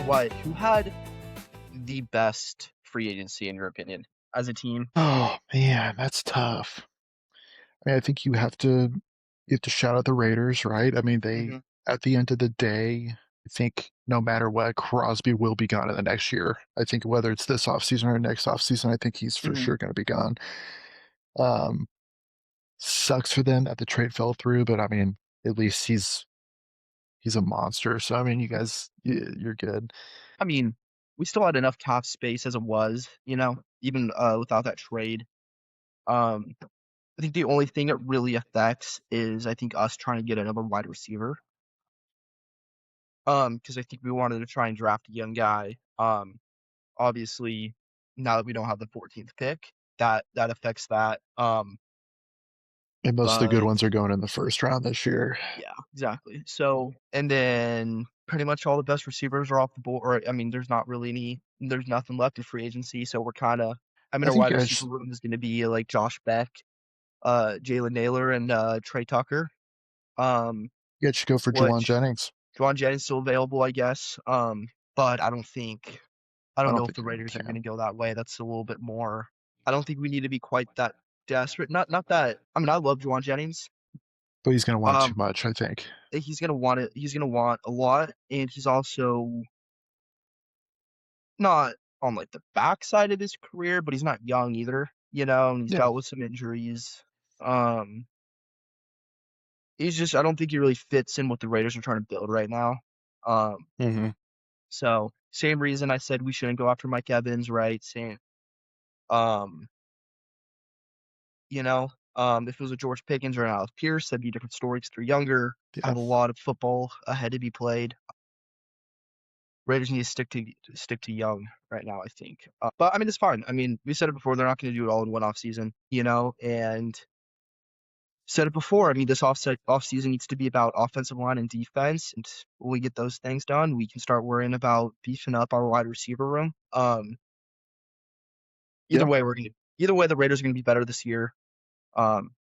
Wyatt, who had the best free agency in your opinion as a team? Oh man, that's tough. I mean, I think you have to shout out the Raiders, right? I mean, they Hmm. at the end of the day, I think no matter what, Crosby will be gone in the next year. I think whether it's this offseason or next offseason, I think he's for Hmm. sure going to be gone. Um, Sucks for them that the trade fell through, but I mean, at least he's a monster. So I mean, you guys, you're good. I mean, we still had enough cap space as it was, even without that trade. Um, I think the only thing it really affects is I think us trying to get another wide receiver. Because I think we wanted to try and draft a young guy. Obviously, now that we don't have the 14th pick, that affects that. And most of the good But ones are going in the first round this year. yeah, exactly. So, and then pretty much all the best receivers are off the board. Or, I mean, there's nothing left in free agency. So we're kind of, I mean, I our think wide you receiver guys, room is going to be like Josh Beck, Jalen Naylor, and Trey Tucker. Um, you guys should go for Jawan which Jennings. Juwan Jennings still available, I guess. But I I don't don't know if think the you're going Raiders to are pay going him, to go that way. That's a little bit more. I don't think we need to be quite that desperate. Not that. I mean, I love Juwan Jennings. but he's going to want too Um, much, I think. he's gonna want it. He's gonna want a lot, and he's also not on like the backside of his career, but he's not young either. And he's Yeah. dealt with some injuries. Um, he's just I don't think he really fits in what the Raiders are trying to build right now. Um, hmm so same reason I said we shouldn't go after Mike Evans, right? Same. Um, if it was a George Pickens or an Alex Pierce, that'd be a different story because they're younger, Yeah. have a lot of football ahead to be played. Raiders need to stick to young right now, I think. But I mean, it's fine. I mean, we said it before; they're not going to do it all in one off season, and said it before. I mean, this off season needs to be about offensive line and defense, and when we get those things done, we can start worrying about beefing up our wide receiver room. Either Yeah. way, either way the Raiders are going to be better this year.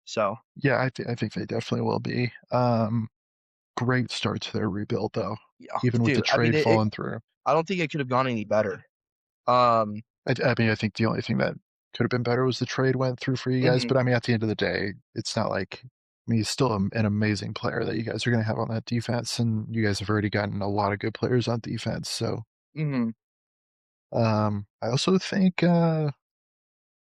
So Yeah, I think they definitely will be. Great start to their rebuild, though, yeah, even with the dude. I mean, trade falling through. I don't think it could have gone any better. Um, I mean, I think the only thing that could have been better was the trade went through for you guys. mhm, But I mean, at the end of the day, it's not like, I mean, he's still an amazing player that you guys are going to have on that defense. And you guys have already gotten a lot of good players on defense. So mhm, I also think,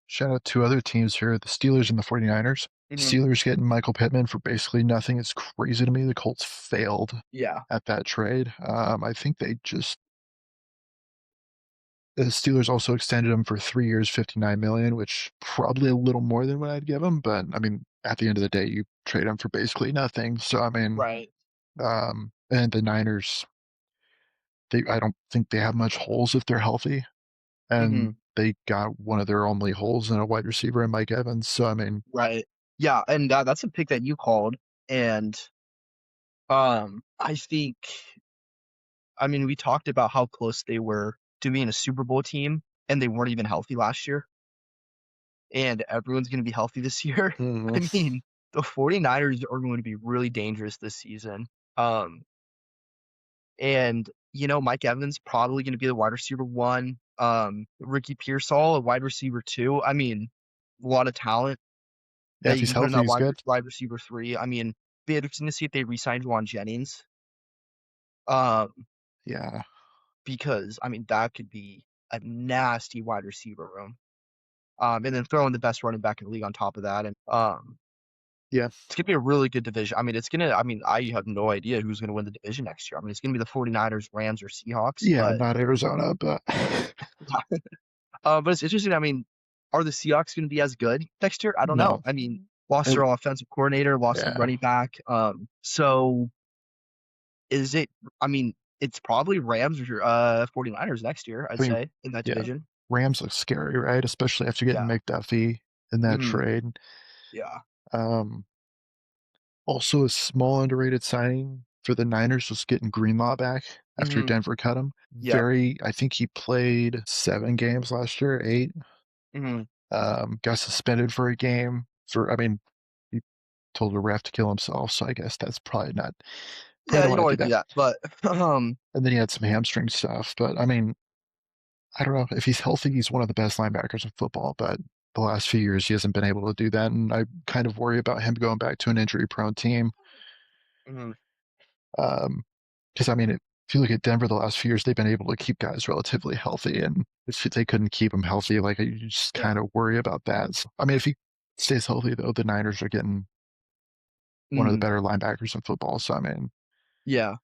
shout out to other teams here, the Steelers and the 49ers. mhm. Steelers getting Michael Pittman for basically nothing. It's crazy to me. The Colts failed Yeah, at that trade. I think the Steelers also extended him for 3 years, 59 million, which probably a little more than what I'd give him. But I mean, at the end of the day, you trade him for basically nothing. So I mean, right. and the Niners, I don't think they have much holes if they're healthy, and Mhm. they got one of their only holes in a wide receiver in Mike Evans. So I mean, Right. Yeah, and that's a pick that you called, and I think, I mean, we talked about how close they were to being a Super Bowl team, and they weren't even healthy last year, and everyone's going to be healthy this year. mhm. I mean, the 49ers are going to be really dangerous this season. Um, and Mike Evans probably going to be the wide receiver one. Ricky Pearsall, a wide receiver two. I mean, a lot of talent Yeah, that if you he's can put in healthy, that he's good. wide receiver three. I mean, be interesting to see if they re-sign Juwan Jennings. Um, Yeah, because I mean that could be a nasty wide receiver room. And then throwing the best running back in the league on top of that, and yeah, it's gonna be a really good division. I mean, it's gonna. I mean, I have no idea who's gonna win the division next year. I mean, it's gonna be the 49ers, Rams, or Seahawks, yeah. but Not Arizona, but but it's interesting. I mean, are the Seahawks gonna be as good next year? I don't know. no. I mean, lost And their offensive coordinator, lost their yeah, running back. So is it? I mean, it's probably Rams or 49ers next year, I'd I mean, say, in that yeah. division. Rams look scary, right? Especially after getting Yeah. McDuffie in that Hmm. trade. Yeah. Um, Also, a small underrated signing for the Niners was getting Greenlaw back after Hmm. Denver cut him. Yep. I think he played 7 games last year, 8. Hmm. Got suspended for a game I mean, he told a ref to kill himself, so I guess that's probably not Probably Yeah, don't you don't want to want do to do that. that, but And then he had some hamstring stuff. But I mean, I don't know if he's healthy. He's one of the best linebackers in football. But the last few years, he hasn't been able to do that, and I kind of worry about him going back to an injury-prone team. mhm, Um, because I mean, if you look at Denver the last few years, they've been able to keep guys relatively healthy, and if they couldn't keep him healthy, like you just yeah, kind of worry about that. So, I mean, if he stays healthy, though, the Niners are getting one of the mhm, better linebackers in football. So I mean, yeah.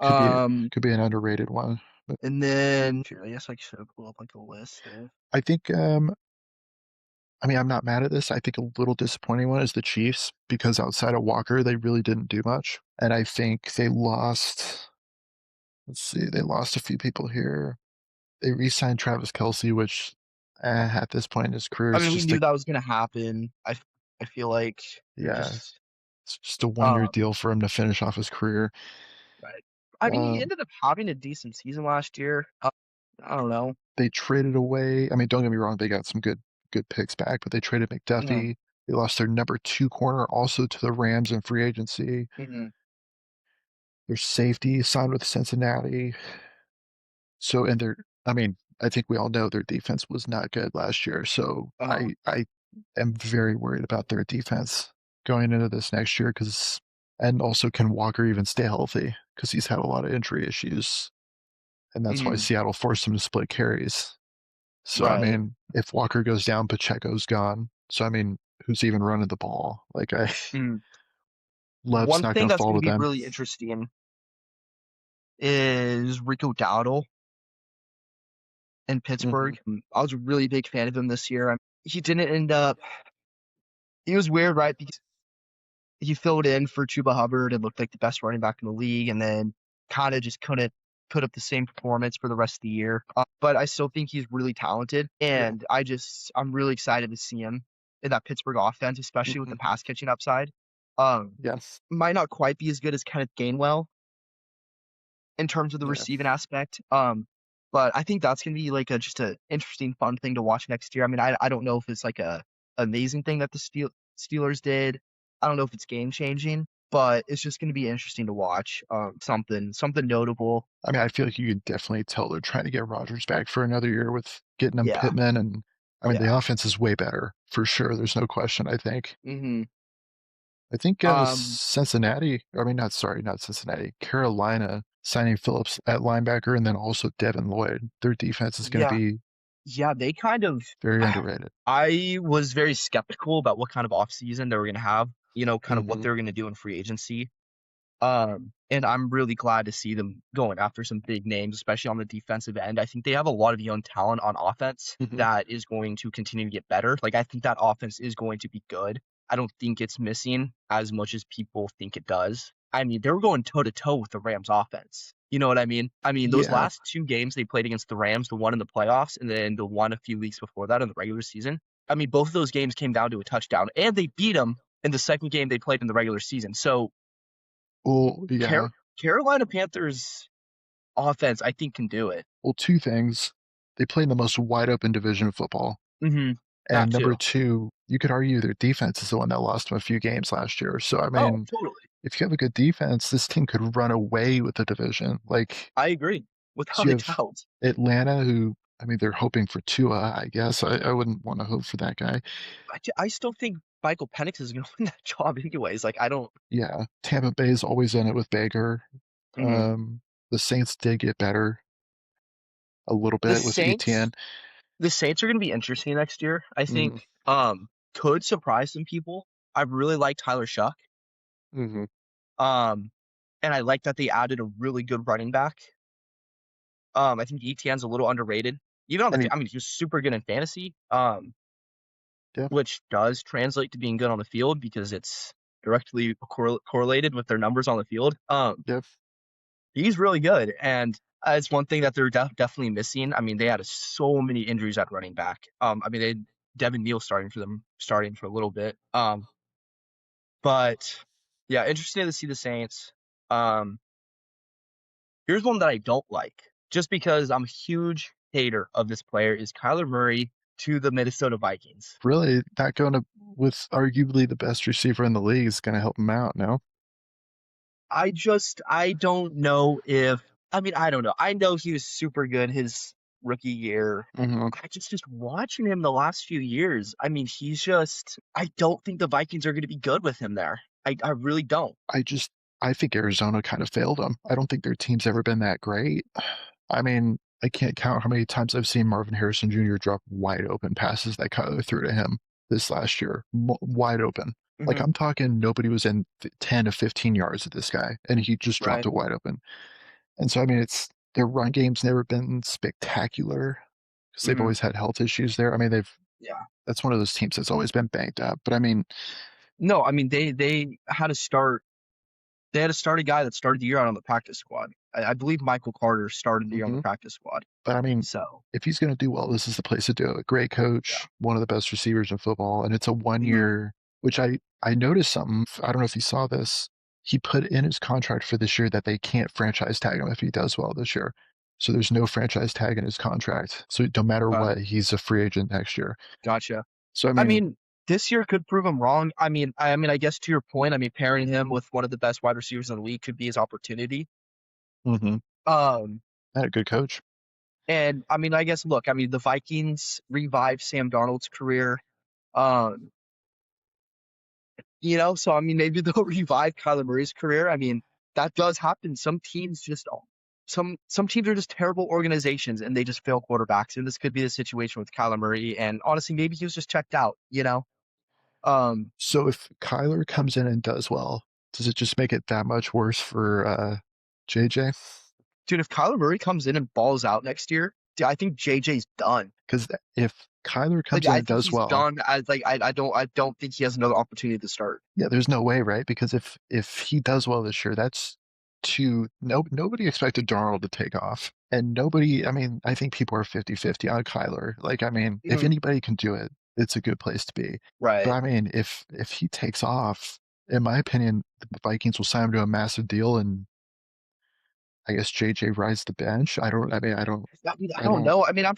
could be Um, could be an underrated one. But and then sure, I guess I should pull up like a list of. I think, I mean, I'm not mad at this. I think a little disappointing one is the Chiefs because outside of Walker, they really didn't do much, and I think they lost. Let's see, they lost a few people here. They re-signed Travis Kelce, which at this point in his career I is mean, we just knew a that was gonna happen. I feel like you're yeah, just it's just a 1 year um deal for him to finish off his career. right. I mean, he Um, ended up having a decent season last year. I don't know. they traded away. I mean, don't get me wrong, they got some good picks back, but they traded Hmm. McDuffie. They lost their number two corner also to the Rams in free agency. Hmm. Their safety signed with Cincinnati. So, and they're, I mean, I think we all know their defense was not good last year. So Uh-huh. I am very worried about their defense going into this next year because, and also can Walker even stay healthy? Because he's had a lot of injury issues. And that's why Hmm. Seattle forced him to split carries. So, I Right. mean, if Walker goes down, Pacheco's gone. So, I mean, who's even running the ball? Like, Mm. Love's One not thing going to that's fall going to to be them. really interesting is Rico Dowdle in Hmm. Pittsburgh. I was a really big fan of him this year. He didn't end up. He was weird, right? Because he filled in for Chuba Hubbard and looked like the best running back in the league, and then kind of just couldn't put up the same performance for the rest of the year. But I still think he's really talented, Yeah. and I'm really excited to see him in that Pittsburgh offense, especially with the Hmm. pass catching upside. Um, Yes. might not quite be as good as Kenneth Gainwell in terms of the Yeah. receiving aspect. But I think that's gonna be like a just a interesting, fun thing to watch next year. I mean, I don't know if it's like a amazing thing that the Steelers did. I don't know if it's game changing, but it's just gonna be interesting to watch. Something notable. I mean, I feel like you could definitely tell they're trying to get Rodgers back for another year with getting him Yeah, Pittman, and I mean the yeah. offense is way better for sure. There's no question. Hmm. I think Um, Cincinnati. I mean, not sorry, not Cincinnati. Carolina signing Phillips at linebacker, and then also Devin Lloyd. Their defense is going to yeah, be yeah. They kind of. very underrated. I was very skeptical about what kind of offseason they were gonna have. Kind of what Hmm. they were gonna do in free agency. And I'm really glad to see them going after some big names, especially on the defensive end. I think they have a lot of young talent on offense Hmm. that is going to continue to get better. Like, I think that offense is going to be good. I don't think it's missing as much as people think it does. I mean, they were going toe to toe with the Rams offense. You know what I mean? I mean, those Yeah. last two games they played against the Rams, the one in the playoffs, and then the one a few weeks before that in the regular season. I mean, both of those games came down to a touchdown, and they beat them in the second game they played in the regular season. So Well, yeah. Car- Carolina Panthers offense, I think, can do it. Well, two things. They play in the most wide open division of football. Hmm. And That number too. two, you could argue their defense is the one that lost them a few games last year. So, I Oh, mean, totally. if you have a good defense, this team could run away with the division. Like, I agree, so without you a have doubt. Atlanta, who, I mean, they're hoping for Tua, I guess. I wouldn't want to hope for that guy. I still think Michael Penix is going to win that job anyways. Like, I don't. Yeah. Tampa Bay is always in it with Baker. Mhm. The Saints did get better a little The bit with Saints, ETN. the Saints are going to be interesting next year. I think Mm-hmm. could surprise some people. I really like Tyler Shuck. Mm-hmm. Um, and I like that they added a really good running back. I think ETN's a little underrated. Even on And I mean, he was super good in fantasy. yeah, Which does translate to being good on the field because it's directly correlated with their numbers on the field. yeah. He's really good, and it's one thing that they're definitely missing. I mean, they had so many injuries at running back. I mean, they had Devin Neal starting for a little bit. But yeah, interesting to see the Saints. Um, here's one that I don't like, just because I'm a huge hater of this player, is Kyler Murray to the Minnesota Vikings. Really, not going to with arguably the best receiver in the league is going to help him out. No. I don't know if, I mean, I don't know. I know he was super good his rookie year. Hmm. Just watching him the last few years, I mean, I don't think the Vikings are going to be good with him there. I really don't. I just I think Arizona kind of failed them. I don't think their team's ever been that great. I mean, I can't count how many times I've seen Marvin Harrison Jr. drop wide open passes that Kyler threw to him this last year, wide open. Like Hmm. I'm talking, nobody was in 10 to 15 yards of this guy, and he just dropped Right. it wide open. And so, I mean, it's their run game's never been spectacular because they've Hmm. always had health issues there. I mean, they've Yeah. that's one of those teams that's always been banged up. But I mean, No, I mean, they had to start a guy that started the year out on the practice squad. I believe Michael Carter started the year on the mhm. practice squad. But I mean, So, if he's going to do well, this is the place to do it. Great yeah. coach, one of the best receivers in football, and it's a one Hmm. year. Which I noticed something. I don't know if you saw this. He put in his contract for this year that they can't franchise tag him if he does well this year. So there's no franchise tag in his contract. So no matter what, he's a free agent next year. Gotcha. So I I mean, mean, this year could prove him wrong. I guess to your point, I mean, pairing him with one of the best wide receivers in the league could be his opportunity. mhm, Um, had a good coach. and I mean, I guess look, I mean, the Vikings revived Sam Darnold's career. Um, so I mean, maybe they'll revive Kyler Murray's career. I mean, that does happen. Some teams are just terrible organizations and they just fail quarterbacks. And this could be the situation with Kyler Murray. And honestly, maybe he was just checked out. Um, So if Kyler comes in and does well, does it just make it that much worse for JJ? Dude, if Kyler Murray comes in and balls out next year, dude, I think JJ's done. Because if Kyler Like comes in I and think does he's well, done as like I don't think he has another opportunity to start. yeah, there's no way, right? Because if he does well this year, that's two no nobody expected Darnold to take off. And nobody, I mean, I think people are 50-50 on Kyler. Like, I mean, if Mhm. anybody can do it, it's a good place to be. But Right. I mean, if he takes off, in my opinion, the Vikings will sign him to a massive deal and I guess JJ rides the bench. I mean, I I don't don't know. I mean, I'm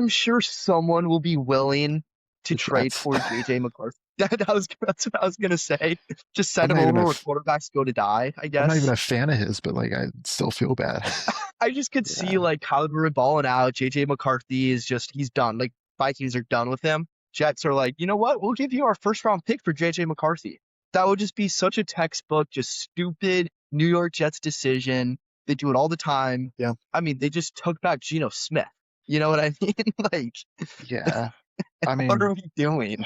sure someone will be willing to the trade Jets. for JJ McCarthy. That's what I was gonna say. Just I'm send him not even over where quarterbacks go to die, I I'm not even guess. a fan of his, but like I still feel bad. I just could see Yeah. like Kyler Murray balling out. JJ McCarthy he's done. Like Vikings are done with him. Jets are like, you know what? We'll give you our first round pick for JJ McCarthy. That would just be such a textbook, just stupid New York Jets decision. They do it all the time. Yeah. I mean, they just took back Geno Smith. You know what I mean? Like, Yeah. I what mean are we doing?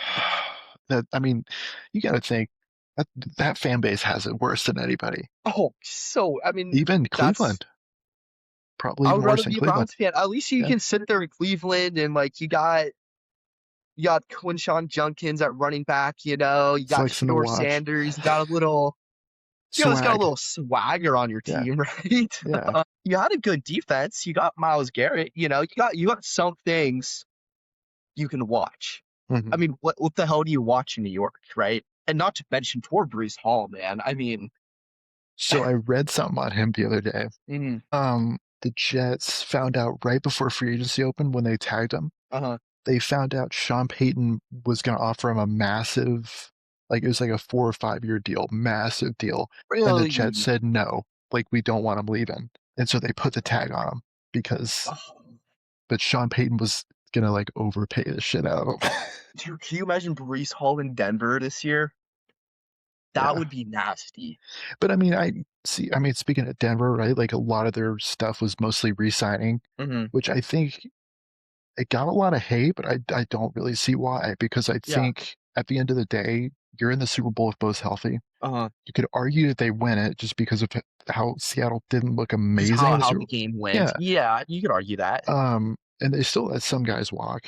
that I mean, you gotta think that that fan base has it worse than anybody. Oh, so I mean, Even that's Cleveland, probably I even would rather worse than be a Cleveland. Browns fan. At least you Yeah. can sit there in Cleveland and like you got Quinshawn Junkins at running back, you got Flexing to Shador watch. Sanders, you got a Swag. little swagger on your Yeah. team, right? Yeah. You had a good defense. You got Miles Garrett, you got some things you can watch. I Hmm. mean, what the hell do you watch in New York, right? And not to mention poor Brees Hall, man. I mean, So I read something on him the other day. mhm, The Jets found out right before free agency opened when they tagged him. uh-huh. They found out Sean Payton was going to offer him a massive, like it was like a 4 or 5 year deal, massive deal, and the Jets Really? said no, like we don't want him leaving, and so they put the tag on him because, Oh, but Sean Payton was gonna like overpay the shit out of him. dude, can you imagine Brees Hall in Denver this year? That Yeah, would be nasty. but I mean, I see. I mean, speaking of Denver, right? Like a lot of their stuff was mostly re-signing, Hmm. which I think it got a lot of hate, but I don't really see why because I Yeah. think at the end of the day, you're in the Super Bowl if both healthy. Uh-huh. You could argue that they win it just because of how Seattle didn't look Just amazing how in the how Super the Bowl. game went. Yeah. Yeah, you could argue that. And they still let some guys walk.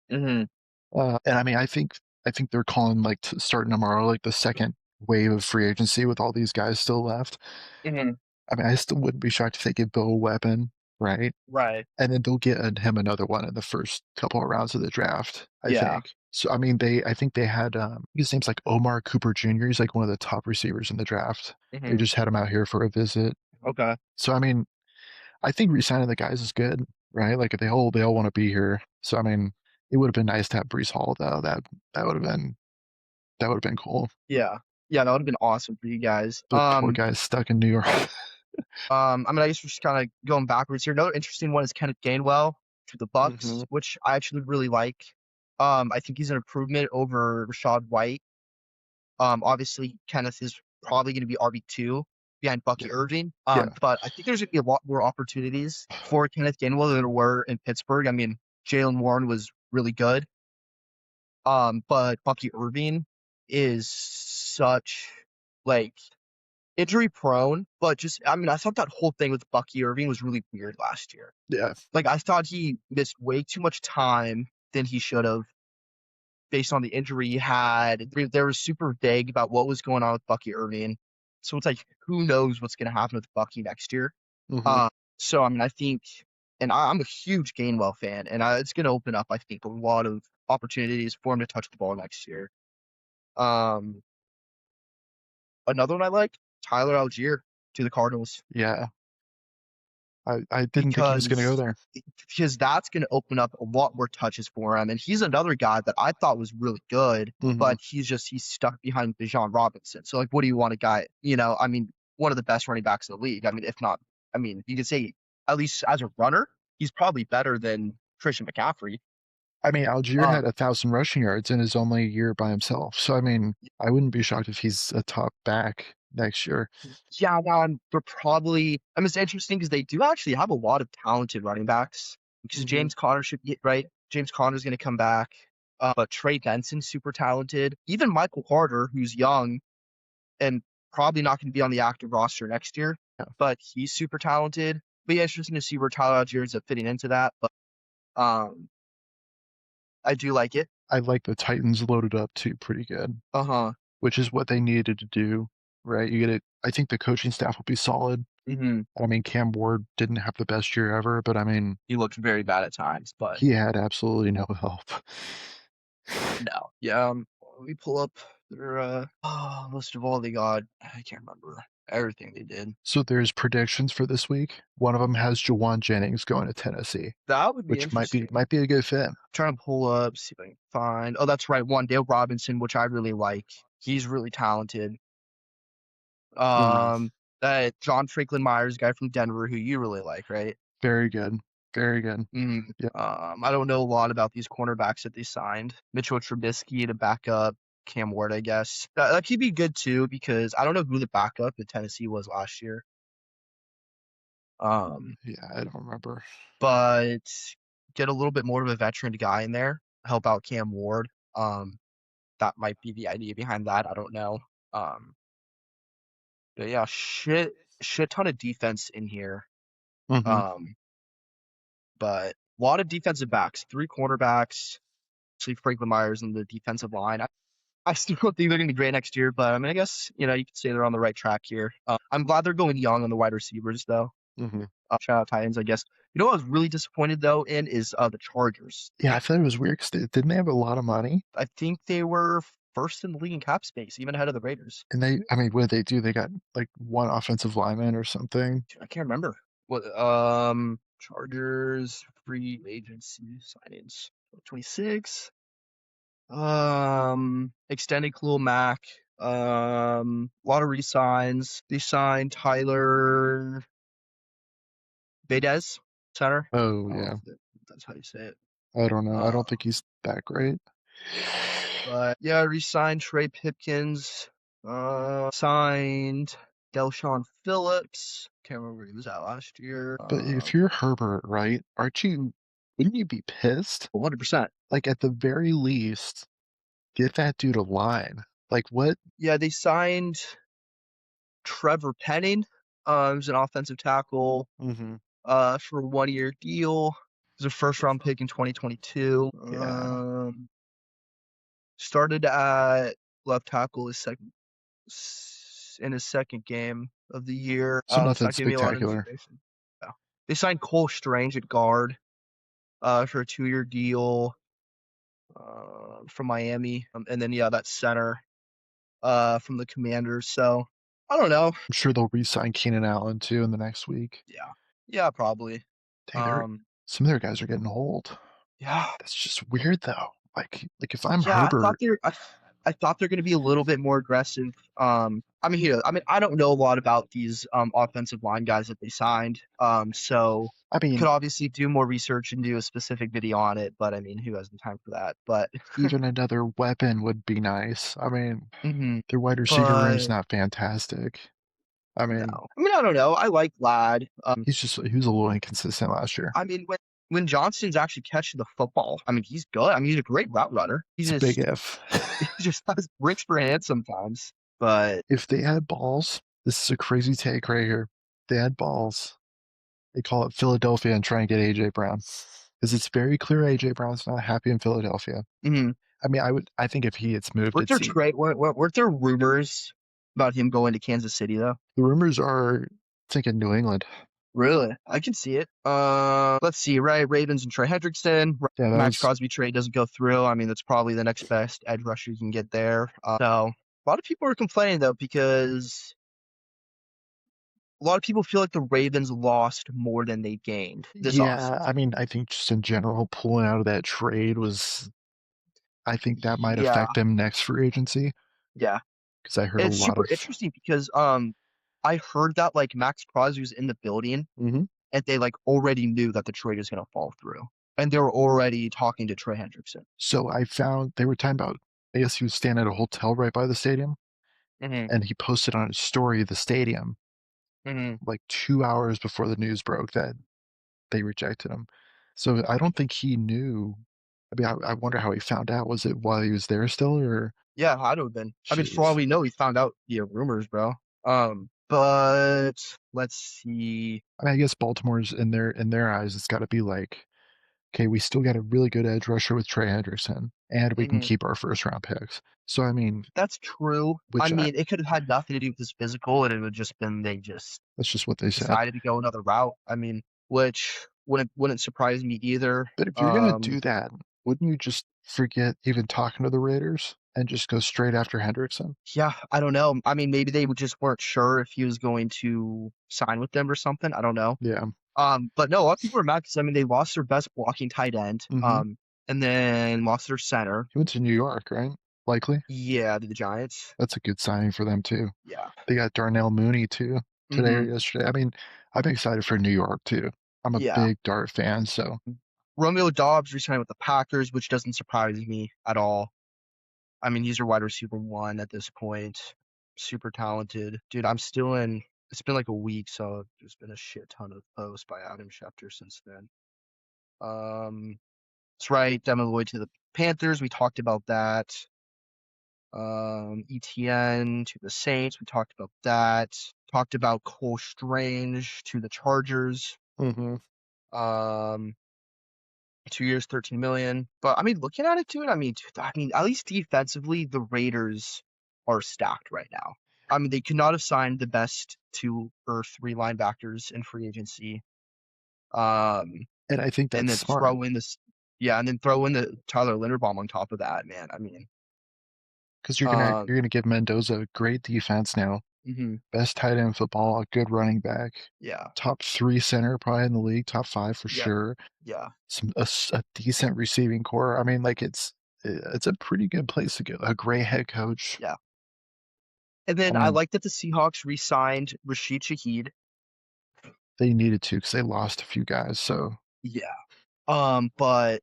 Hmm. And I mean, I think they're calling like starting tomorrow, like the second wave of free agency with all these guys still left. Hmm. I mean, I still wouldn't be shocked if they give Bill a weapon, right? Right. And then they'll get him another one in the first couple of rounds of the draft, I Yeah. think. So I mean, I think they had his name's like Omar Cooper Jr. He's like one of the top receivers in the draft. They Hmm. just had him out here for a visit. Okay. So I mean, I think re-signing the guys is good, right? Like if they all want to be here. So I mean, it would have been nice to have Brees Hall though. That would have been cool. Yeah. Yeah, that would have been awesome for you guys. The poor guy's stuck in New York. I mean, I guess we're just kind of going backwards here. Another interesting one is Kenneth Gainwell to the Hmm. Bucks, which I actually really like. I think he's an improvement over Rashad White. Obviously, Kenneth is probably going to be RB2 behind Bucky Yeah, Irving. yeah. But I think there's going to be a lot more opportunities for Kenneth Gainwell than there were in Pittsburgh. I mean, Jalen Warren was really good. But Bucky Irving is such like injury prone, but just I mean, I thought that whole thing with Bucky Irving was really weird last year. Yeah. Like I thought he missed way too much time than he should have based on the injury he had. They were super vague about what was going on with Bucky Irving. So it's like who knows what's gonna happen with Bucky next year. Hmm. Uh so I mean I think and I'm a huge Gainwell fan and it's gonna open up, I think, a lot of opportunities for him to touch the ball next year. Um Another one I like, Tyler Algier to the Cardinals. Yeah. I didn't think he was going to go because there. because that's going to open up a lot more touches for him. And he's another guy that I thought was really good, Hmm. but he's stuck behind Bijan Robinson. So like, what do you want a guy? I mean, one of the best running backs in the league. I mean, if not, I mean, you could say at least as a runner, he's probably better than Christian McCaffrey. I mean, Algier Uh, had 1,000 rushing yards in his only year by himself. So, I mean, I wouldn't be shocked if he's a top back next year. yeah, no, they're probably. I mean, it's interesting because they do actually have a lot of talented running backs. Because Hmm. James Conner should get right. James Conner's going to come back. But Trey Benson's super talented. Even Michael Carter, who's young and probably not going to be on the active roster next year, Yeah. but he's super talented. Be interesting to see where Tyler Algier ends up fitting into that. But um, I do like it. I like the Titans loaded up too pretty good, Uh huh. which is what they needed to do, right? You get it. I think the coaching staff will be solid. Hmm. I mean, Cam Ward didn't have the best year ever, but I mean, He looked very bad at times, but he had absolutely no help. no. Yeah. Let me pull up their list of all they got. I can't remember everything they did. So there's predictions for this week. One of them has Jawan Jennings going to Tennessee, That would be which might be interesting. might be a good fit. Trying to pull up, see if I can find. Oh, that's right. One, Dale Robinson, which I really like. He's really talented. Mm, Um, that John Franklin Myers, guy from Denver, who you really like, right? very good, very good. Mm. Yeah, I don't know a lot about these cornerbacks that they signed. Mitchell Trubisky to back up Cam Ward, I guess. That could be good too because I don't know who the backup in Tennessee was last year. Um, yeah. I don't remember. but get a little bit more of a veteran guy in there, help out Cam Ward. That might be the idea behind that. I don't know. Um, but yeah, shit ton of defense in here. Hmm. Um, but a lot of defensive backs, three cornerbacks, actually Franklin Myers in the defensive line. I still don't think they're going to be great next year, but I mean, I guess you could say they're on the right track here. I'm glad they're going young on the wide receivers, though. Hmm. Shout out Titans, I guess. You know what I was really disappointed though in is the Chargers. Yeah, I thought it was weird because didn't they have a lot of money? I think they were first in the league in cap space, even ahead of the Raiders. And I mean, what did they do? They got like one offensive lineman or something. I can't remember what Chargers free agency signings 26. Extended Khalil Mack. A lot of resigns. They signed Tyler Baydez, center. Oh I don't know yeah, if that's how you say it. I don't know. I Uh, don't think he's that great. but yeah, re-signed Trey Pipkins. Signed Delshawn Phillips. Can't remember where he was at last year. But if you're Herbert, right, aren't you? Wouldn't you be pissed? 100%. Like at the very least, get that dude a line. Like what? Yeah, they signed Trevor Penning. Who's an offensive tackle. Hmm. For a 1 year deal. It was a first round pick in 2022. Yeah. Started at left tackle in his second game of the year. So It's nothing not giving me a lot of spectacular. information. Yeah. They signed Cole Strange at guard for a 2 year deal from Miami. And then, yeah, that's center from the Commanders. So I don't know. I'm sure they'll re-sign Keenan Allen too in the next week. Yeah. Yeah, probably. Dang, Um, some of their guys are getting old. yeah. That's just weird though. Like if I'm Yeah, I thought Herbert, they were. I thought they're going to be a little bit more aggressive. I mean, here, I mean, I don't know a lot about these offensive line guys that they signed. So I could mean, obviously do more research and do a specific video on it. But I mean, who has the time for that? But even another weapon would be nice. I mean, hmm their wide receiver room's but not fantastic. I no, mean, I mean, I don't know. I like Lad. he was a little inconsistent last year. I mean, when Johnston's actually catching the football, I mean, he's good. I mean, he's a great route runner. It's a big if. He just has bricks for hands sometimes. But If they had balls, this is a crazy take right here. If they had balls, they call it Philadelphia and try and get AJ Brown. Because it's very clear AJ Brown's not happy in Philadelphia. mhm. I mean, I think if he gets moved, weren't there trade? Weren't there rumors about him going to Kansas City though? the rumors are thinking New England. Really? I can see it. Let's see, right? Ravens and Trey Hendrickson. Yeah, that Max was Crosby trade doesn't go through. I mean, that's probably the next best edge rusher you can get there. So a lot of people are complaining though because a lot of people feel like the Ravens lost more than they gained this yeah, offseason. I mean, I think just in general, pulling out of that trade was, I think that might Yeah, affect him next free agency yeah. because I heard a It's lot super of, interesting because I heard that like Max Crosby was in the building Mhm. and they like already knew that the trade was gonna fall through. And they were already talking to Trey Hendrickson. So I found they were talking about, I guess he was staying at a hotel right by the stadium hmm and he posted on his story the stadium hmm like 2 hours before the news broke that they rejected him. So I don't think he knew. I mean, I wonder how he found out. Was it while he was there still, or Yeah, I'd have been. I mean, for all jeez? we know, he found out via rumors, bro. But let's see. I mean, I guess Baltimore's in their eyes, it's got to be like, okay, we still got a really good edge rusher with Trey Hendrickson, and we can hmm keep our first round picks. So I mean, That's true. I which mean, it could have had nothing to do with his physical, and it would just been they just that's just what they said. decided to go another route. I mean, which wouldn't surprise me either. But if you're gonna do that, wouldn't you just forget even talking to the Raiders and just go straight after Hendrickson? Yeah, I don't know. I mean, maybe they just weren't sure if he was going to sign with them or something. I don't know. Yeah. But no, a lot of people are mad because I mean they lost their best blocking tight end, Mm-hmm. and then lost their center. He went to New York, right? Likely. Yeah, to the Giants. That's a good signing for them too. Yeah. They got Darnell Mooney too today or hmm yesterday. I mean, I'm excited for New York too. I'm a Yeah. big Dart fan, so Romeo Dobbs re-signed with the Packers, which doesn't surprise me at all. I mean, he's your wide receiver one at this point. Super talented. Dude, I'm still in. It's been like a week, so there's been a shit ton of posts by Adam Schefter since then. That's right. Devin Lloyd to the Panthers. We talked about that. ETN to the Saints. We talked about that. Talked about Cole Strange to the Chargers. hmm. 2 years, 13 million. But I mean, looking at it, dude, I mean, at least defensively, the Raiders are stacked right now. I mean, they could not have signed the best two or three linebackers in free agency. Um, And I think and that's then smart throw in this, yeah, and then throw in the Tyler Linderbaum on top of that, man. I mean, because um, you're gonna give Mendoza great defense now, mhm, best tight end in football, a good running back, yeah, top three center probably in the league, top five for yep, sure. yeah, A decent receiving core. I mean, like it's a pretty good place to go. A great head coach. yeah. And I then I mean, like that the Seahawks re-signed Rashid Shaheed. they needed to because they lost a few guys. So Yeah. But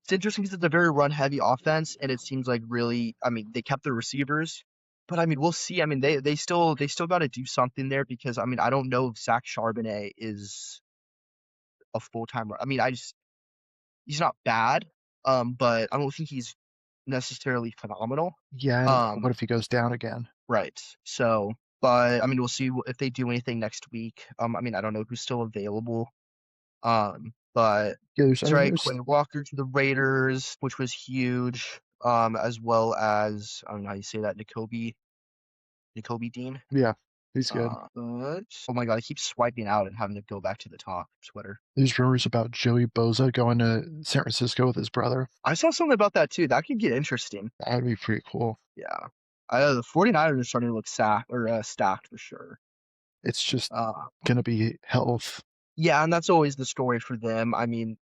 it's interesting because it's a very run-heavy offense, and it seems like really, I mean, they kept their receivers, but I mean, we'll see. I mean, they still got to do something there because I mean, I don't know if Zach Charbonnet is a full-time. I mean, he's not bad, but I don't think he's necessarily phenomenal. yeah, and what Um, if he goes down again? right. So, but I mean, we'll see if they do anything next week. I mean, I don't know who's still available. But Yeah, I that's mean, right, there's Quay Walker to the Raiders, which was huge. As well as I don't know how you say that, N'Kobe Dean. yeah, he's good. But oh my god, I keep swiping out and having to go back to the top. Twitter. There's rumors about Joey Boza going to San Francisco with his brother. I saw something about that too. That could get interesting. That would be pretty cool. Yeah. The 49ers are starting to look stacked for sure. It's just Uh, gonna be health. yeah, and that's always the story for them. I mean,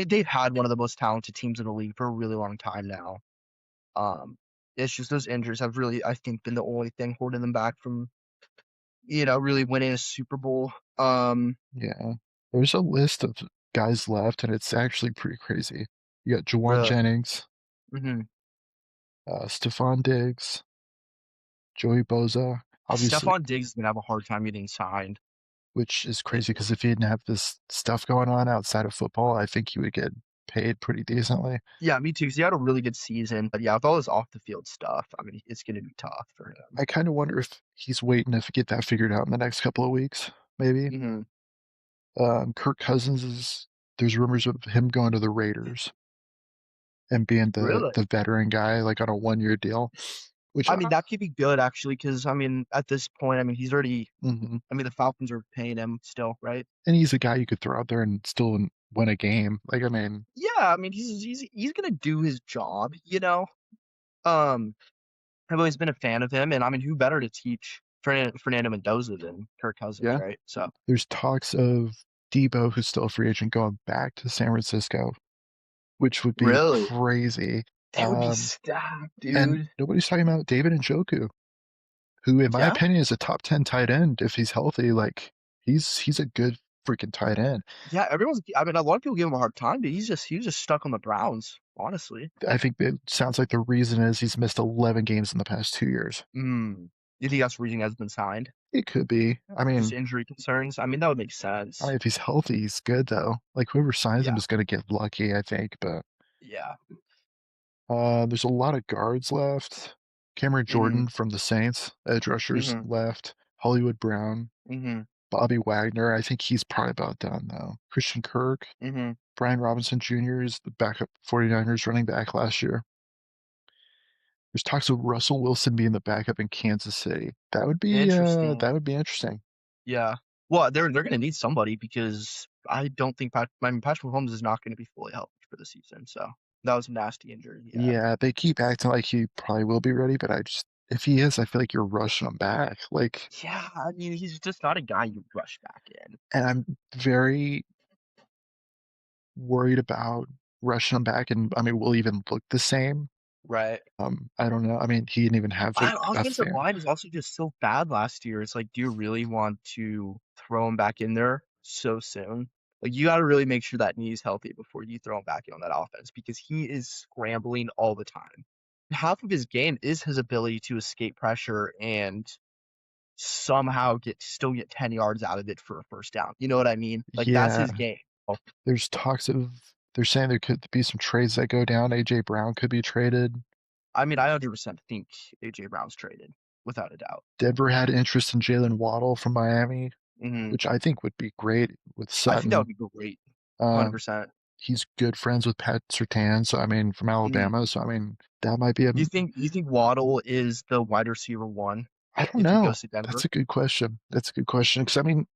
they've had one of the most talented teams in the league for a really long time now. Um, it's just those injuries have really, I think, been the only thing holding them back from, really winning a Super Bowl. Yeah. There's a list of guys left, and it's actually pretty crazy. You got Jawan Really. Jennings, Hmm. Stephon Diggs, Joey Boza, obviously, Stephon Diggs is gonna have a hard time getting signed. which is It, crazy because if he didn't have this stuff going on outside of football, I think he would get paid pretty decently. yeah, me too. Because he had a really good season, but yeah, with all his off the field stuff, I mean, it's gonna be tough for him. I kind of wonder if he's waiting to get that figured out in the next couple of weeks, maybe. Hmm. Kirk Cousins is, there's rumors of him going to the Raiders and being the Really? the veteran guy, like on a 1 year deal, which I mean, that could be good actually, because I mean, at this point, I mean, he's already. mhm. I mean, the Falcons are paying him still, right? And he's a guy you could throw out there and still win a game. Like, I mean, Yeah, I mean, he's gonna do his job. Um, I've always been a fan of him, and I mean, who better to teach Fernando Mendoza than Kirk Cousins, yeah, right? So there's talks of Debo, who's still a free agent, going back to San Francisco, which would be really, crazy. that would be stacked, And dude. nobody's talking about David Njoku, who, in my Yeah, opinion, is a top 10 tight end if he's healthy. Like, he's a good freaking tight end. yeah. Everyone's. I mean, a lot of people give him a hard time, but he was just stuck on the Browns, honestly. I think it sounds like the reason is he's missed 11 games in the past 2 years. Hmm. You think that's the reason he hasn't been signed? It could be. Just injury concerns? I mean, that would make sense. If he's healthy, he's good though. Like whoever signs him Yeah, is going to get lucky, I think. But yeah. there's a lot of guards left. Cameron Mm-hmm. Jordan from the Saints, edge rushers Mm-hmm. left. Hollywood Brown, Mm-hmm. Bobby Wagner. I think he's probably about done though. Christian Kirk, Mm-hmm. Brian Robinson Jr. is the backup 49ers running back last year. There's talks of Russell Wilson being the backup in Kansas City. Interesting. That would be interesting. Yeah. Well, they're gonna need somebody because I don't think I mean Patrick Mahomes is not gonna be fully healthy for the season. So that was a nasty injury he had. Yeah, they keep acting like he probably will be ready, but if he is, I feel like you're rushing him back. Like, Yeah, I mean he's just not a guy you rush back in. and I'm very worried about rushing him back, and I mean, will even look the same. Right. I don't know. I mean, he didn't even have Our a offensive fair. line is also just so bad last year. It's like, do you really want to throw him back in there so soon? Like, you got to really make sure that knee's healthy before you throw him back in on that offense because he is scrambling all the time. Half of his game is his ability to escape pressure and somehow still get 10 yards out of it for a first down. You know what I mean? Like, that's Yeah, his game. there's talks of they're saying there could be some trades that go down. AJ Brown could be traded. I mean, I 100% think AJ Brown's traded without a doubt. Denver had interest in Jalen Waddle from Miami, Hmm. which I think would be great with I think that would Sutton. be great. Um, 100%. he's good friends with Pat Surtain, so I mean, from Mhm. Alabama. So I mean, that might be a. You think Waddle is the wide receiver one I don't if he know. goes to That's Denver? a good question. That's a good question. Because I mean,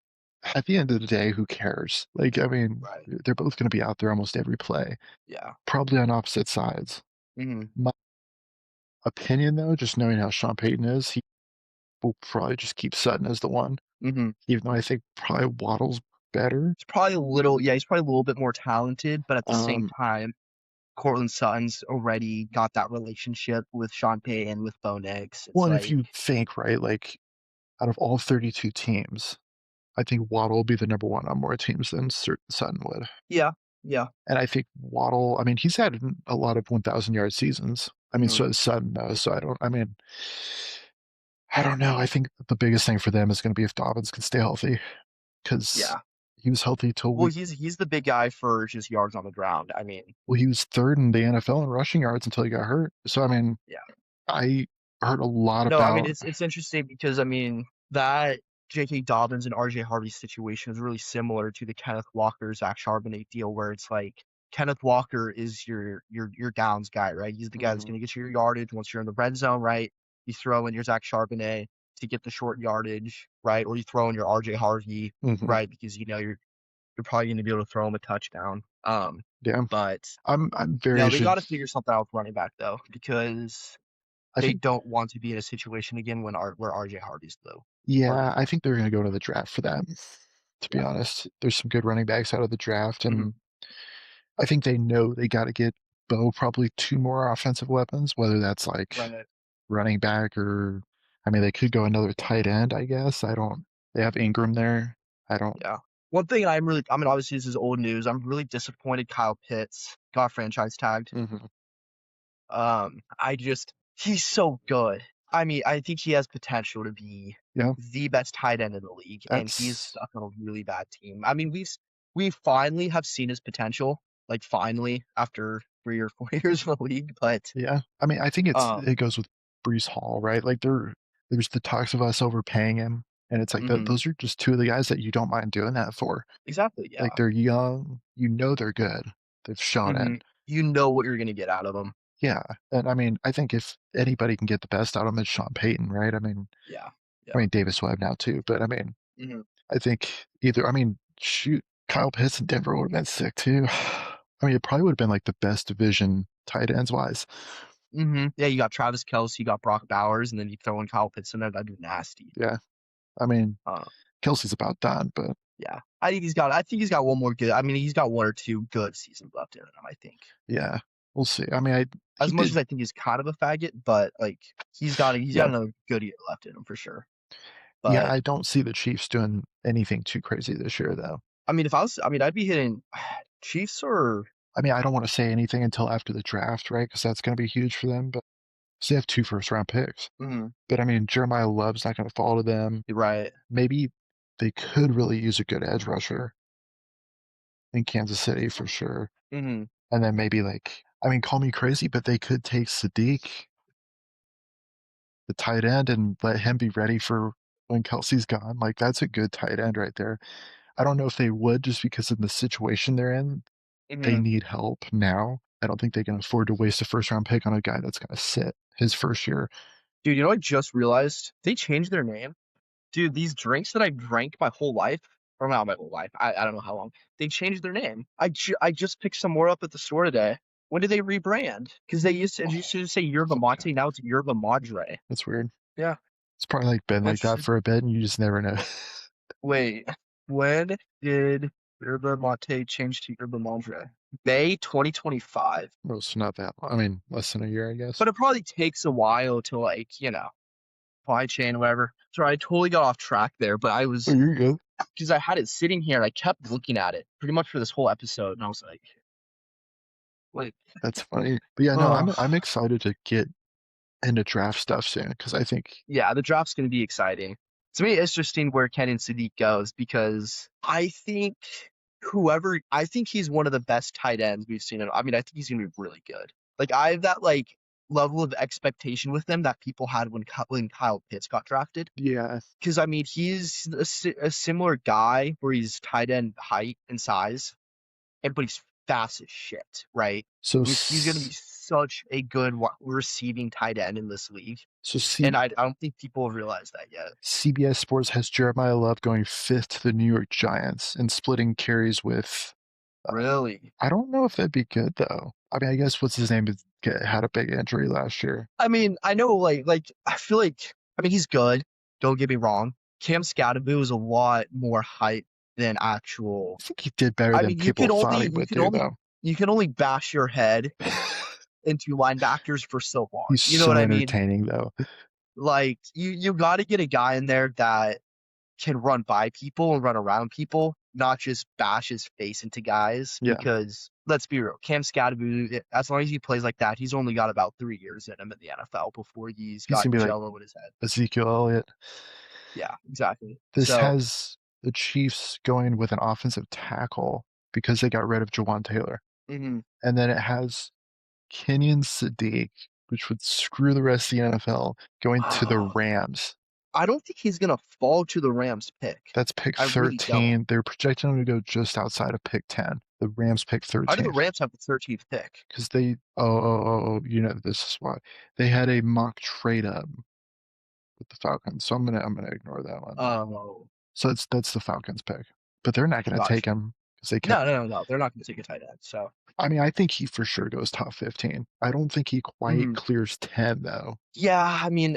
at the end of the day, who cares? Like, I mean, Right. they're both going to be out there almost every play, Yeah. probably on opposite sides. Hmm. My opinion, though, just knowing how Sean Payton is, he will probably just keep Sutton as the one, Hmm. even though I think probably Waddle's better. He's probably a little bit more talented, but at the same Um, time, Cortland Sutton's already got that relationship with Sean Payton, with Bo Nix. It's well, and if like, you think, right, like out of all 32 teams, I think Waddle will be the number one on more teams than Sutton would. yeah, yeah. And I think Waddle, I mean, he's had a lot of 1,000 yard seasons. I mean, Hmm. so has Sutton though. So I don't know. I think the biggest thing for them is going to be if Dobbins can stay healthy because Yeah. he was healthy till Well, week. he's the big guy for just yards on the ground. I mean, Well, he was third in the NFL in rushing yards until he got hurt. So, I mean, yeah. I heard a lot No, I mean about, it's interesting because I mean that J.K. Dobbins and R.J. Harvey situation is really similar to the Kenneth Walker Zach Charbonnet deal, where it's like Kenneth Walker is your downs guy, right? He's the guy that's mhm, going to get you your yardage once you're in the red zone, right? You throw in your Zach Charbonnet to get the short yardage, right? Or you throw in your R.J. Harvey, mhm, right? Because you're probably going to be able to throw him a touchdown. yeah, But I'm very no, they interested. got to figure something out with running back though, because I they think, don't want to be in a situation again where RJ Harvey's low or yeah, I think they're going to go to the draft for that. To be yeah. honest, there's some good running backs out of the draft, Hmm. and I think they know they got to get. Bo probably two more offensive weapons, whether that's like Right. running back or I mean they could go another tight end, I guess. I don't they have Ingram there. I don't Yeah. One thing I mean, obviously this is old news. I'm really disappointed Kyle Pitts got franchise tagged. mhm. He's so good. I mean, I think he has potential to be Yeah, the best tight end in the league, and he's that's stuck on a really bad team. I mean, we finally have seen his potential, like finally after 3 or 4 years in the league. But yeah. I mean, I think um, it goes with Brees Hall, right? Like there's the talks of us overpaying him, and it's like mhm, those are just two of the guys that you don't mind doing that for. exactly, Like yeah. they're young, you know they're good. They've shown it. You know what you're gonna get out of him. Yeah, and I mean, I think if anybody can get the best out of him, it's Sean Payton, right? Yeah, I yeah. mean Davis Webb now too, but I mean, hmm I think either. I mean, shoot, Kyle Pitts in Denver would have been sick too. I mean, it probably would have been like the best division tight ends wise. Yeah, you got Travis Kelce, you got Brock Bowers, and then you throw in Kyle Pitts in there. That'd be nasty. Yeah, I mean, Uh, Kelsey's about done, but yeah, I think he's got one more good. I mean, he's got one or two good seasons left in him. I think. yeah, we'll see. I mean, he As much as did. I think he's kind of a faggot, but like he's got Yeah, another good year left in him for sure. yeah. But I don't see the Chiefs doing anything too crazy this year, though. I mean, if I was, I mean, I'd be hitting Chiefs or I mean, I don't want to say anything until after the draft, right? Because that's going to be huge for them. But 'cause they have two first round picks. mm, But I mean, Jeremiah Love's not going to fall to them. you're right. Maybe they could really use a good edge rusher in Kansas City for sure. hmm And then maybe like, I mean, call me crazy, but they could take Sadiq, the tight end, and let him be ready for when Kelsey's gone. Like that's a good tight end right there. I don't know if they would just because of the situation they're in. They hmm need help now. I don't think they can afford to waste a first round pick on a guy that's going to sit his first year. Dude, you know, I just realized they changed their name. Dude, these drinks that I've drank my whole life, or not my whole life, I don't know how long, they changed their name. I just picked some more up at the store today. When did they rebrand? Because it used Oh, to say yerba okay. mate, now it's yerba madre. That's weird. Yeah. It's probably like been like that Interesting. for a bit and you just never know. Wait, when did yerba mate change to yerba madre? May 2025. Most not that long. I mean, less than a year, I guess. But it probably takes a while to like, supply chain, whatever. Sorry, I totally got off track there, but I Oh, was you're good. because I had it sitting here and I kept looking at it pretty much for this whole episode, and I was like, That's funny. But yeah, no, oh, I'm excited to get into draft stuff soon because I think yeah, the draft's going to be exciting. It's going to be interesting where Kenan Sadiq goes because I think he's one of the best tight ends we've seen. I mean, I think he's going to be really good. Like I have that like level of expectation with him that people had when Kyle Pitts got drafted. yeah. Because I mean, he's a similar guy where he's tight end height and size, but he's fast as shit, right? So I mean, he's going to be such a good receiving tight end in this league, so and I don't think people have realized that yet. CBS Sports has Jeremiah Love going fifth to the New York Giants and splitting carries with. Really? I don't know if that'd be good though. I mean, I guess what's his name had a big injury last year. I mean, I know, I feel like, I mean, he's good. Don't get me wrong. Cam Scadaboo is a lot more hype than actual. I think he did better I than mean, people thought he would do though. you can only bash your head into linebackers for so long. He's You know what so I mean? entertaining though. Like you got to get a guy in there that can run by people and run around people, not just bash his face into guys. Yeah, Because let's be real, Cam Scadaboo, as long as he plays like that, he's only got about 3 years in him in the NFL before he's he's got gonna be like Jello in his head. Ezekiel Elliott. Yeah, exactly. This So, has the Chiefs going with an offensive tackle because they got rid of Jawan Taylor. mhm. And then it has Kenyon Sadiq, which would screw the rest of the NFL, going to the Rams. I don't think he's gonna fall to the Rams pick. That's pick I really don't. 13. They're projecting him to go just outside of pick 10. The Rams pick How do the 13th. Rams have the 13th pick? Because you know, this is why. They had a mock trade up with the Falcons. So I'm gonna ignore that one. Oh, So that's the Falcons pick. But they're not gonna take gotcha. him because they kept. No. They're not gonna take a tight end. So, I mean, I think he for sure goes top 15. I don't think he quite mhm. clears 10 though. Yeah, I mean,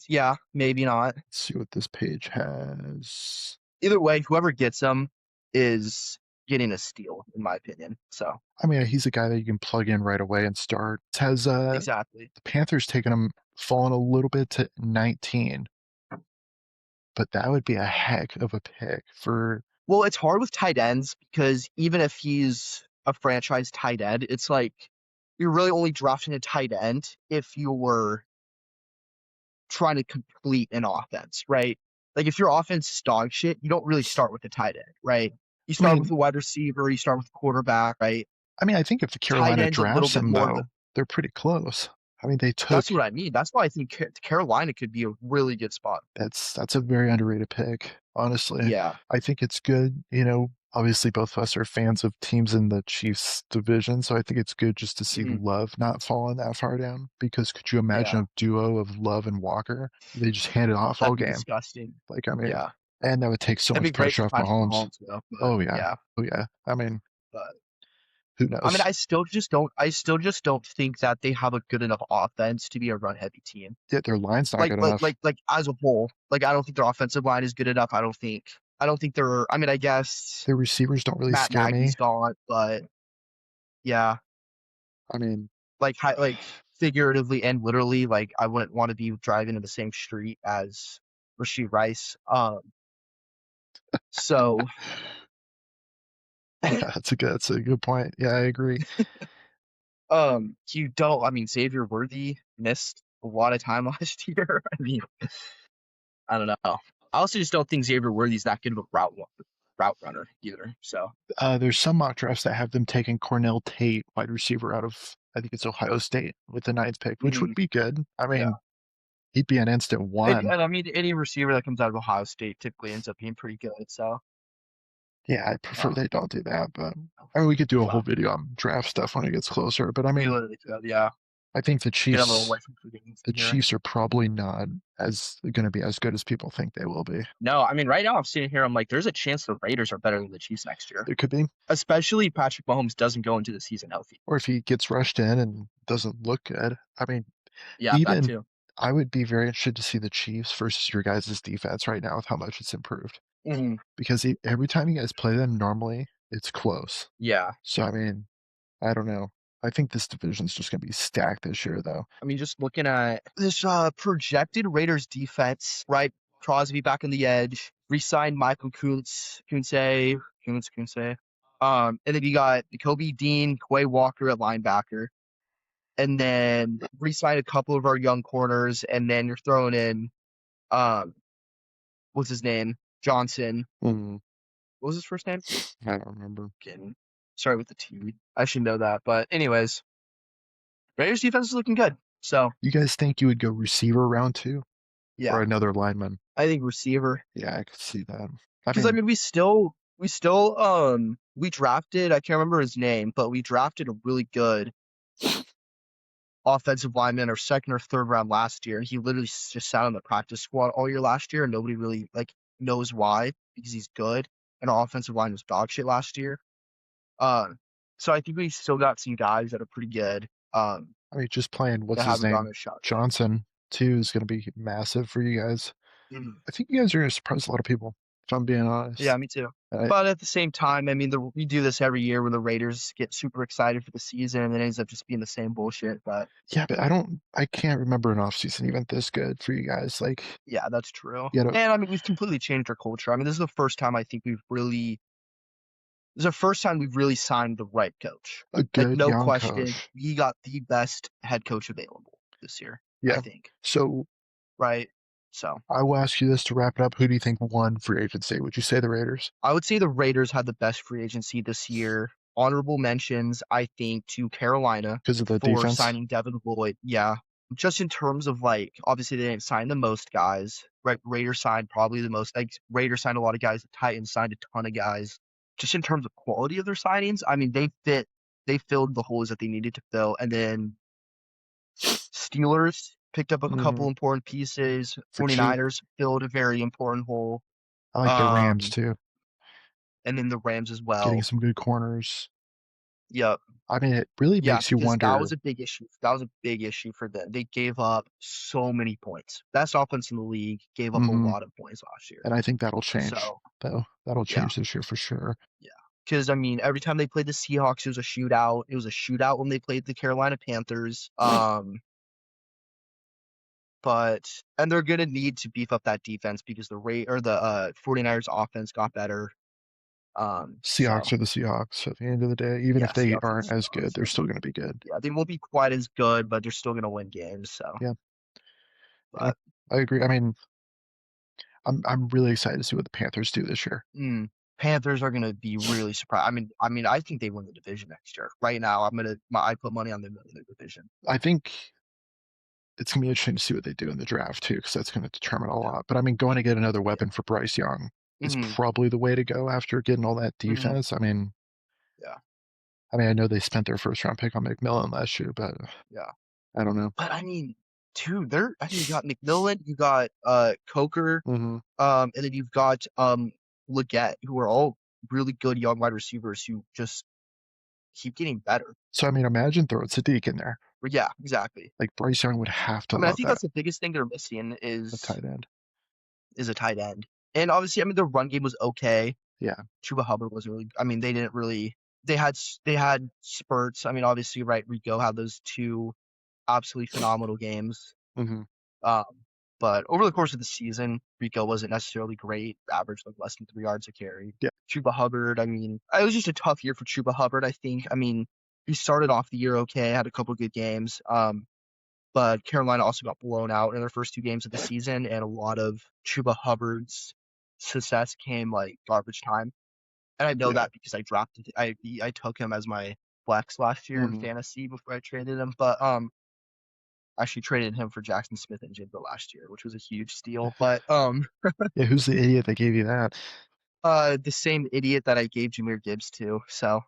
yeah, maybe not. Let's see what this page has. Either way, whoever gets him is getting a steal, in my opinion. So I mean, he's a guy that you can plug in right away and start. Has exactly. the Panthers taken him fallen a little bit to 19, but that would be a heck of a pick for. Well, it's hard with tight ends because even if he's a franchise tight end, it's like you're really only drafting a tight end if you were trying to complete an offense, right? Like if your offense is dog shit, you don't really start with a tight end, right? You I start with mean, a wide receiver, you start with a quarterback, right? I think if the Tight Carolina end's a little drafts bit him more of the. though, they're pretty close. I mean, they That's took what I mean. That's why I think Carolina could be a really good spot. that's a very underrated pick, honestly. Yeah. I think it's good. Obviously both of us are fans of teams in the Chiefs division, so I think it's good just to see Mhm. Love not falling that far down. Because could you imagine Yeah. a duo of Love and Walker? They just hand it off all That'd be game. disgusting. Like, I mean, Yeah. and that would take so That'd be much great pressure for off Patrick Mahomes. Mahomes, though. But Oh yeah. yeah. Oh yeah. I mean, But who I mean, knows? I still just don't think that they have a good enough offense to be a run heavy team. Yeah, their line's not Like, good like, enough. like, like as a whole, like I don't think their offensive line is good enough. I don't think they're. I mean, I guess Their receivers don't really Matt scare Nagy's me. gone, but yeah, I mean, like figuratively and literally, like I wouldn't want to be driving in the same street as Rasheed Rice. So yeah, that's a good point. Yeah, I agree. you don't. I mean, Xavier Worthy missed a lot of time last year. I mean, I don't know. I also just don't think Xavier Worthy's that good of a route runner either. So There's some mock drafts that have them taking Cornell Tate, wide receiver out of I think it's Ohio State, with the ninth pick, which would mhm, be good. I yeah. mean, he'd be an instant one. And I mean, any receiver that comes out of Ohio State typically ends up being pretty good. So Yeah, I prefer uh, they don't do that, but I mean, we could do a whole but video on draft stuff when it gets closer. But I we mean, literally could, yeah. I think the Get a little Chiefs, away from Coogan's the here. Chiefs are probably not as going to be as good as people think they will be. No, I mean, right now I'm sitting here. I'm like, there's a chance the Raiders are better than the Chiefs next year, It could be, especially if Patrick Mahomes doesn't go into the season healthy. or if he gets rushed in and doesn't look good. I mean, Yeah, that even too. I would be very interested to see the Chiefs versus your guys' defense right now with how much it's improved. Mhm. Because every time you guys play them normally, it's close. Yeah, So I mean, I don't know. I think this division's just gonna be stacked this year, though. I mean, just looking at this projected Raiders defense, right? Crosby back on the edge, re-signed Michael Kunce. And then you got Kobe Dean, Quay Walker at linebacker, and then re-signed a couple of our young corners, and then you're throwing in um, what's his name? Johnson. Mm, What was his first name? I don't remember. Getting sorry with the T. I should know that, but anyways, Raiders defense is looking good. So You guys think you would go receiver round two or yeah, another lineman? I think receiver. Yeah, I could see that. I Because I mean, mean, we drafted. I can't remember his name, but we drafted a really good offensive lineman our second or third round last year, and he literally just sat on the practice squad all year last year, and nobody really like knows why because he's good, and our offensive line was dog shit last year. Um, so I think we still got some guys that are pretty good. just playing what's That his haven't gotten name a shot yet. Johnson too is gonna be massive for you guys. Mhm. I think you guys are gonna surprise a lot of people. If I'm being Yeah, honest. me too. I, But at the same time, I mean, we do this every year where the Raiders get super excited for the season and it ends up just being the same bullshit. But yeah, but I can't remember an offseason even this good for you guys. Like, yeah, that's true. you know, And I mean, we've completely changed our culture. I mean, this is the first time I think this is the first time we've really signed the right coach. a Like, good no young question, coach. we got the best head coach available this year, I Yeah. think. So Right? So I will ask you this to wrap it up. Who do you think won free agency? Would you say the Raiders? I would say the Raiders had the best free agency this year. Honorable mentions, I think, to Carolina Because of the for defense? signing Devin Lloyd. Yeah. Just in terms of like, obviously they didn't sign the most guys. Right. Raiders signed probably the most. Like Raiders signed a lot of guys. The Titans signed a ton of guys. Just in terms of quality of their signings, I mean, they filled the holes that they needed to fill. And then Steelers picked up a Hmm. couple important pieces. For cheap. 49ers filled a very important hole. I like the Rams Um, too. and then the Rams as Getting well. some good corners. Yep. I mean, it really Yeah, makes you because that wonder was a big issue. That was a big issue for them. They gave up so many points. Best offense in the league gave up a hmm lot of points last year. and I think that'll change, So though. That'll yeah, change this year for sure. yeah. because I mean, every time they played the Seahawks, it was a shootout. It was a shootout when they played the Carolina Panthers. But and they're gonna need to beef up that defense because the 49ers offense got better. So Seahawks are the Seahawks at the end of the day. Even if yeah, they Seahawks are the aren't as good, Seahawks. they're still going to be good. Yeah, they won't be quite as good, but they're still gonna win games. So, Yeah, yeah, but I agree. I mean, I'm really excited to see what the Panthers do this year. mm, Panthers are gonna be really surprised. I mean, I think they win the division next year. Right now, I put money on them winning the division. I think it's gonna be interesting to see what they do in the draft too, because that's going to determine a Yeah, lot. But I mean, going to get another yeah, weapon for Bryce Young is hmm probably the way to go after getting all that hmm defense. yeah, I mean, I know they spent their first round pick on McMillan last year, but yeah. I don't know. But I mean, dude, you got McMillan, you got Coker, Hmm. and then you've got Leggett, who are all really good young wide receivers who just keep getting better. So I mean, imagine throwing Sadiq in there. But yeah, exactly. Like Bryce Young would have to I mean, I love think that, that's the biggest thing they're missing a tight end. is a tight end. And obviously, I mean, the run game was okay. Yeah. Chuba Hubbard was really. I mean, they didn't really. They had spurts. I mean, obviously, right? Rico had those two absolutely phenomenal games. Hmm. Um, but over the course of the season, Rico wasn't necessarily great. Averaged like less than 3 yards a carry. Yeah. Chuba Hubbard. I mean, it was just a tough year for Chuba Hubbard. I think. I mean, he started off the year okay, had a couple good games. But Carolina also got blown out in their first 2 games of the season, and a lot of Chuba Hubbard's success came like garbage time. And I know Yeah. that because I took him as my flex last year in Hmm. fantasy before I traded him. But actually traded him for Jackson Smith and Jigba last year, which was a huge steal. But Yeah. Who's the idiot that gave you that? the same idiot that I gave Jameer Gibbs to. So,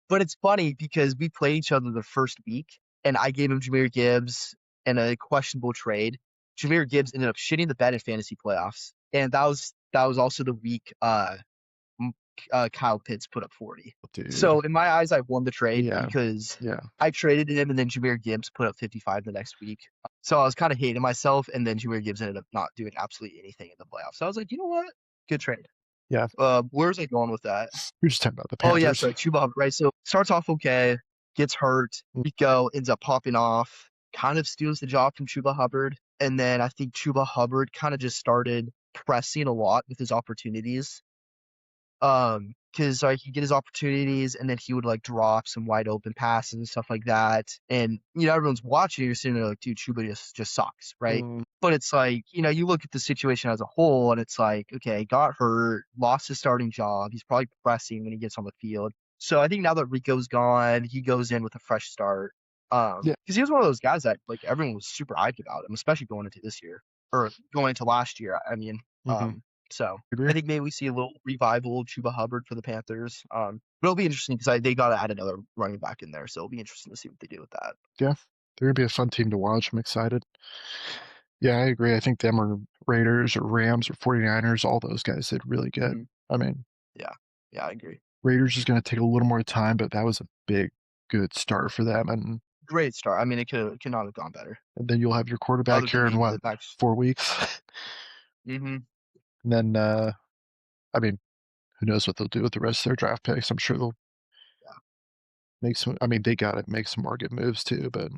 but it's funny because we played each other the first week, and I gave him Jameer Gibbs in a questionable trade. Jameer Gibbs ended up shitting the bed in fantasy playoffs, and that was also the week Kyle Pitts put up 40. Dude. So in my eyes, I won the trade Yeah. because Yeah. I traded him, and then Jameer Gibbs put up 55 the next week. So I was kind of hating myself, and then Jameer Gibbs ended up not doing absolutely anything in the playoffs. So I was like, you know what? Good trade. Yeah. Where's I going with that? You're just talking about the Oh yeah, Panthers. sorry, Chuba Hubbard, right? So starts off okay, gets hurt, Mm. Rico ends up popping off, kind of steals the job from Chuba Hubbard, and then I think Chuba Hubbard kind of just started pressing a lot with his opportunities. Because like he'd get his opportunities and then he would like drop some wide open passes and stuff like that. And everyone's watching, you're sitting there like, dude, Chuba just sucks, right? Mm. But it's like, you look at the situation as a whole and it's like, okay, got hurt, lost his starting job. He's probably pressing when he gets on the field. So I think now that Rico's gone, he goes in with a fresh start. Yeah. Because he was one of those guys that like everyone was super hyped about him, especially going into this year or going into last year. I mean, Hmm. so I Agree. think maybe we see a little revival of Chuba Hubbard for the Panthers. But it'll be interesting because they got to add another running back in there, so it'll be interesting to see what they do with that. Yeah. They're gonna be a fun team to watch. I'm excited. Yeah, I agree. I think them or Raiders or Rams or 49ers, all those guys did really good. Hmm. I mean, Yeah, yeah, I agree. Raiders is going to take a little more time, but that was a big, good start for them. Great start. I mean, it could not have gone better. And then you'll have your quarterback Other than here in maybe what, the next. 4 weeks? Hmm. And then, I mean, who knows what they'll do with the rest of their draft picks? I'm sure they'll Yeah. make some. I mean, they got to make some more good moves too. But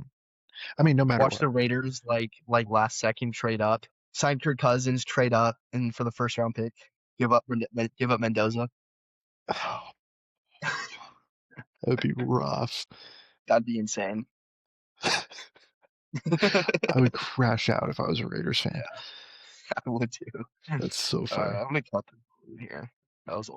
I mean, no matter Watch what. the Raiders like last second trade up, sign Kirk Cousins, trade up, and for the first round pick, give up Mendoza. That would be rough. That'd be insane. I would crash out if I was a Raiders fan. Yeah, I would too. That's so funny. I'm gonna cut the here. That was